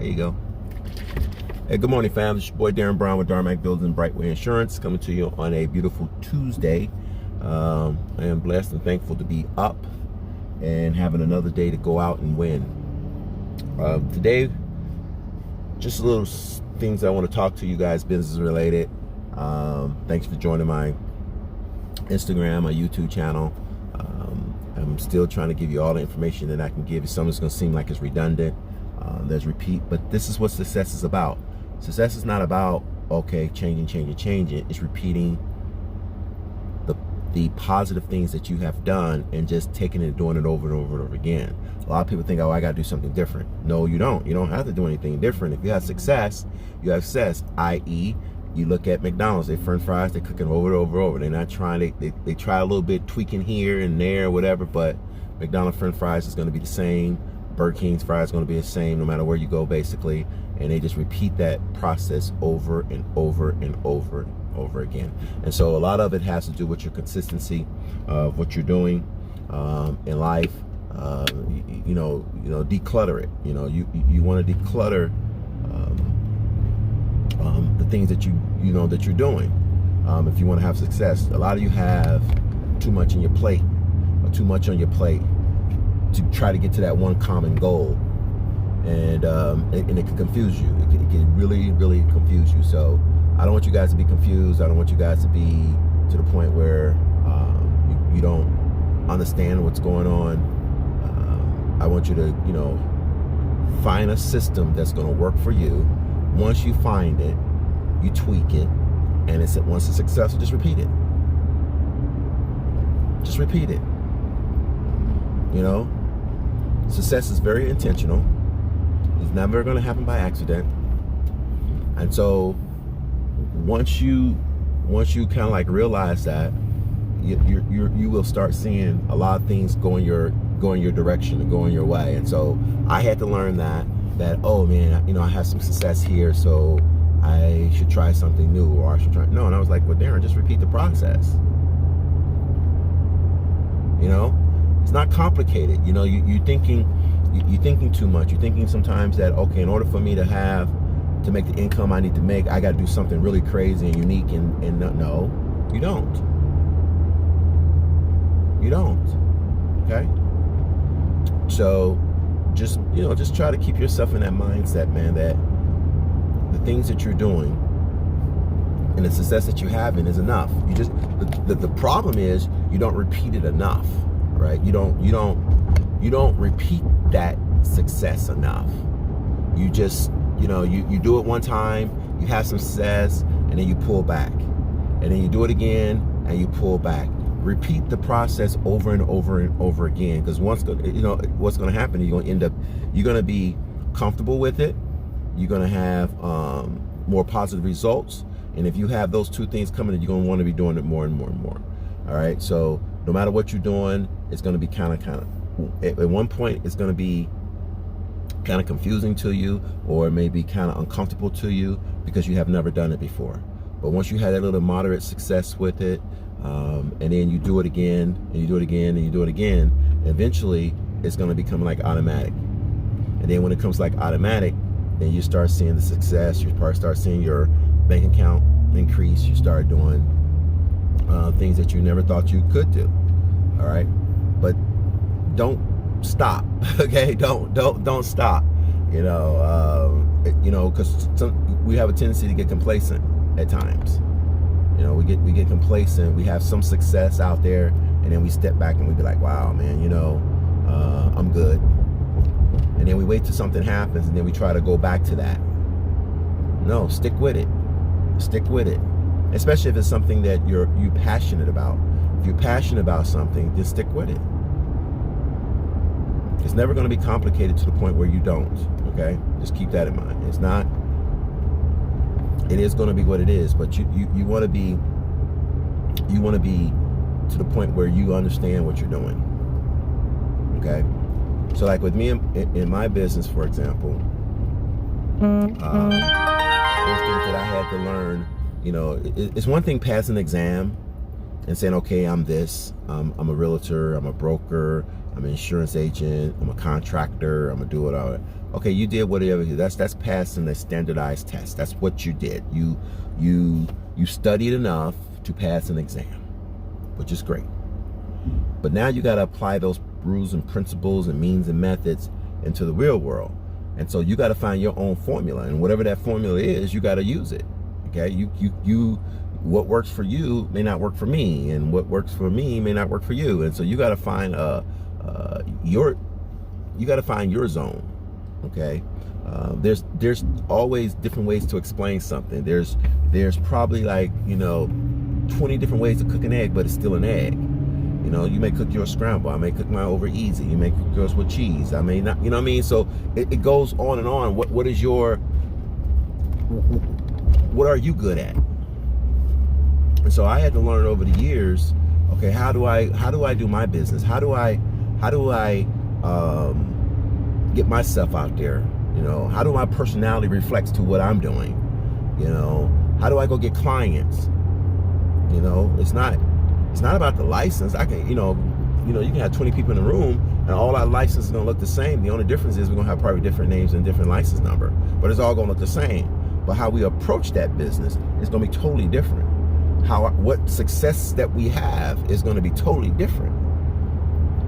There you go. Hey, good morning, fam. It's your boy Darren Brown with Darmac Building Brightway Insurance, coming to you on a beautiful Tuesday. I am blessed and thankful to be up and having another day to go out and win. Today, just a little things I want to talk to you guys, business related. Thanks for joining my Instagram, my YouTube channel. I'm still trying to give you all the information that I can give you. Some is going to seem like it's redundant. There's repeat, but this is what success is about. Success is not about, okay, changing. It's repeating the positive things that you have done and just taking it and doing it over and over and over again. A lot of people think, oh, I got to do something different. No, you don't. You don't have to do anything different. If you have success, i.e., you look at McDonald's, they french fries, they cook them over and over. They're not trying, they try a little bit tweaking here and there, whatever, but McDonald's french fries is going to be the same. Burger King's fries is going to be the same no matter where you go, basically. And they just repeat that process over and over and over and over again. And so a lot of it has to do with your consistency of what you're doing in life. You know, declutter it. You know, you want to declutter the things that that you're doing. If you want to have success, a lot of you have too much in your plate, or too much on your plate to try to get to that one common goal, and it can confuse you. It can really confuse you. So I don't want you guys to be confused. I don't want you guys to be to the point where you don't understand what's going on. I want you to find a system that's going to work for you. Once you find it, you tweak it, and once it's successful, just repeat it. Just repeat it. Success is very intentional. It's never going to happen by accident. And so once you kind of like realize that, you will start seeing a lot of things going your direction and going your way. And so I had to learn that oh man, I have some success here, so I should try something new, or I should try. No, and I was like, well, Darren, just repeat the process. It's not complicated. You're thinking too much. You're thinking sometimes that, okay, in order for me to make the income I need to make, I got to do something really crazy and unique. And no, you don't. You don't. Okay. So just try to keep yourself in that mindset, man, that the things that you're doing and the success that you have in is enough. The problem is you don't repeat it enough, right? You don't repeat that success enough. You just, you do it one time, you have some success, and then you pull back. And then you do it again, and you pull back. Repeat the process over and over and over again, because what's going to happen, you're going to be comfortable with it. You're going to have more positive results. And if you have those two things coming, you're going to want to be doing it more and more and more. All right. So no matter what you're doing, it's going to be kind of, at one point, it's going to be kind of confusing to you, or maybe kind of uncomfortable to you because you have never done it before. But once you had a little moderate success with it, and then you do it again, and you do it again, and you do it again, eventually it's going to become like automatic. And then when it comes like automatic, then you start seeing the success. You start seeing your bank account increase. You start doing things that you never thought you could do. All right, but don't stop. Okay, don't stop. Because we have a tendency to get complacent at times. We get complacent. We have some success out there, and then we step back and we be like, wow, man, I'm good. And then we wait till something happens, and then we try to go back to that. No, stick with it. Stick with it. Especially if it's something that you're passionate about. If you're passionate about something, just stick with it. It's never going to be complicated to the point where you don't. Okay? Just keep that in mind. It's not. It is going to be what it is, but you want to be to the point where you understand what you're doing. Okay? So like with me in my business, for example, there's things that I had to learn. It's one thing passing an exam, and saying, okay, I'm this, I'm a realtor, I'm a broker, I'm an insurance agent, I'm a contractor, I'm gonna do it all. Okay, you did whatever. That's passing the standardized test. That's what you did. You studied enough to pass an exam, which is great. But now you got to apply those rules and principles and means and methods into the real world. And so you got to find your own formula, and whatever that formula is, you got to use it. Okay, what works for you may not work for me, and what works for me may not work for you. And so you got to find your zone. Okay, there's always different ways to explain something. There's probably 20 different ways to cook an egg, but it's still an egg. You may cook yours scrambled. I may cook mine over easy. You may cook yours with cheese. I may not. You know what I mean? So it goes on and on. What are you good at? And so I had to learn over the years. Okay, how do I do my business? How do I get myself out there? How do my personality reflects to what I'm doing? How do I go get clients? It's not about the license. I can, you can have 20 people in the room and all our licenses are gonna look the same. The only difference is we're gonna have probably different names and different license number, but it's all gonna look the same. But how we approach that business is gonna be totally different. What success that we have is gonna be totally different.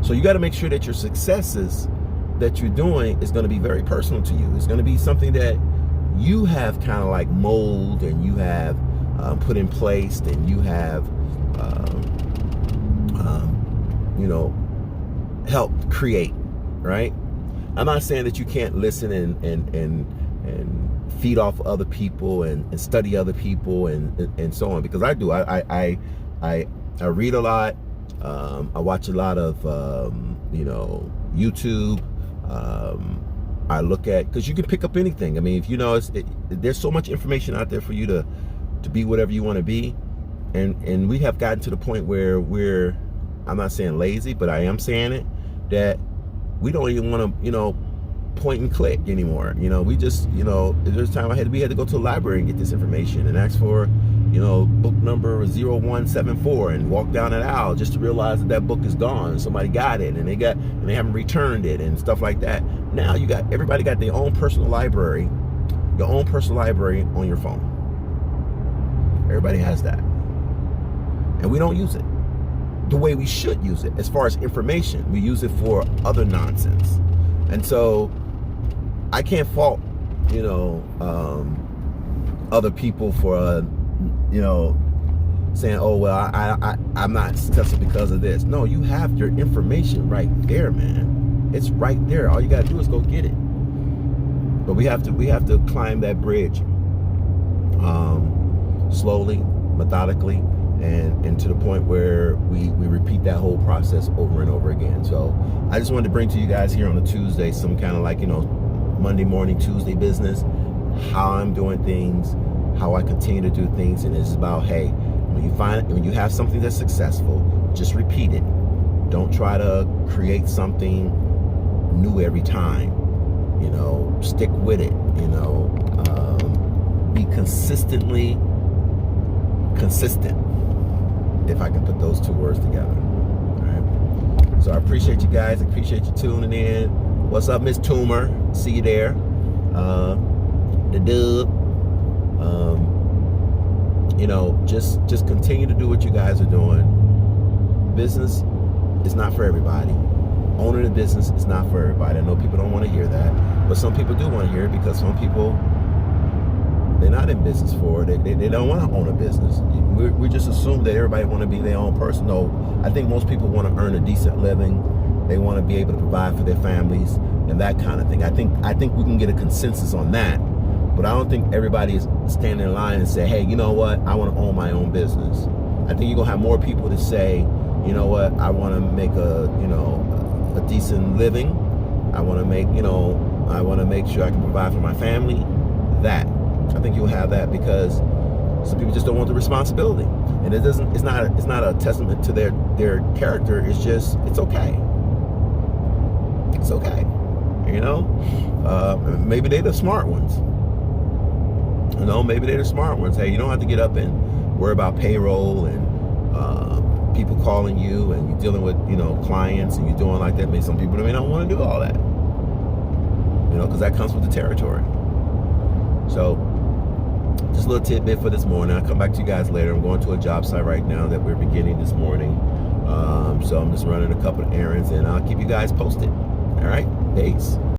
So you gotta make sure that your successes that you're doing is gonna be very personal to you. It's gonna be something that you have kind of like mold and you have put in place, and you have helped create, right? I'm not saying that you can't listen and feed off other people and study other people and so on, because I do. I read a lot. I watch a lot of YouTube. I look at, because you can pick up anything. I mean, if there's so much information out there for you to be whatever you want to be, and we have gotten to the point where I'm not saying lazy, but I am saying it, that we don't even want to point and click anymore. We just there's a time we had to go to the library and get this information and ask for book number 0174 and walk down an aisle just to realize that book is gone. Somebody got it and they haven't returned it and stuff like that. Now everybody got their own personal library, your own personal library on your phone. Everybody has that, and we don't use it the way we should use it. As far as information, we use it for other nonsense. And so I can't fault other people for saying, oh well, I'm not successful because of this. No, you have your information right there, man. It's right there. All you gotta do is go get it. But we have to climb that bridge slowly, methodically, and to the point where we repeat that whole process over and over again. So I just wanted to bring to you guys here on a Tuesday some kind of Monday morning, Tuesday business, how I'm doing things, how I continue to do things. And it's about, hey, when you have something that's successful, just repeat it. Don't try to create something new every time. Stick with it. Be consistently consistent, if I can put those two words together. All right. So I appreciate you guys. I appreciate you tuning in. What's up, Miss Toomer? See you there. The dub. Just continue to do what you guys are doing. Business is not for everybody. Owning a business is not for everybody. I know people don't want to hear that, but some people do want to hear it, because some people, they're not in business for it. They don't want to own a business. We just assume that everybody want to be their own person. No, I think most people want to earn a decent living. They want to be able to provide for their families and that kind of thing. I think we can get a consensus on that, but I don't think everybody is standing in line and say, hey, you know what? I want to own my own business. I think you're gonna have more people to say, you know what? I want to make a decent living. I want to make sure I can provide for my family. I think you'll have that, because some people just don't want the responsibility, and it's not a testament to their character. It's just, it's okay. It's okay. Maybe they're the smart ones. Maybe they're the smart ones. Hey, you don't have to get up and worry about payroll and people calling you and you're dealing with, clients and you're doing like that. Maybe some people may not want to do all that, because that comes with the territory. So just a little tidbit for this morning. I'll come back to you guys later. I'm going to a job site right now that we're beginning this morning. So I'm just running a couple of errands, and I'll keep you guys posted. All right, peace.